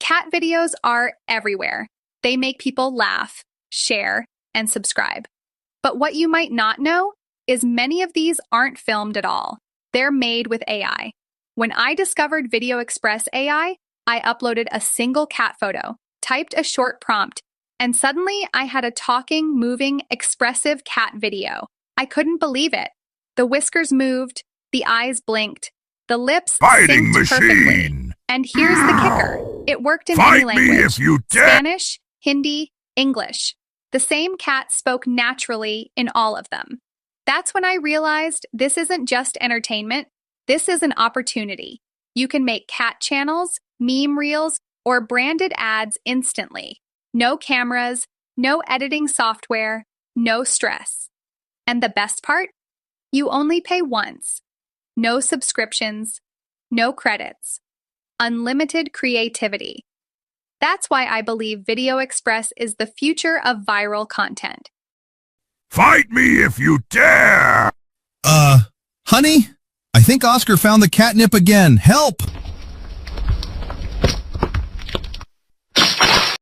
Cat videos are everywhere. They make people laugh, share, and subscribe. But what you might not know is many of these aren't filmed at all. They're made with AI. When I discovered Video Express AI, I uploaded a single cat photo, typed a short prompt, and suddenly I had a talking, moving, expressive cat video. I couldn't believe it. The whiskers moved, the eyes blinked, the lips Fighting synced machine! perfectly. And here's the kicker. It worked in Fight any language. me if you dare! Spanish, Hindi, English. The same cat spoke naturally in all of them. That's when I realized this isn't just entertainment. This is an opportunity. You can make cat channels, meme reels, or branded ads instantly. No cameras, no editing software, no stress. And the best part? You only pay once. No subscriptions, no credits. Unlimited creativity. That's why I believe Video Express is the future of viral content. Fight me if you dare! Honey? I think Oscar found the catnip again. Help!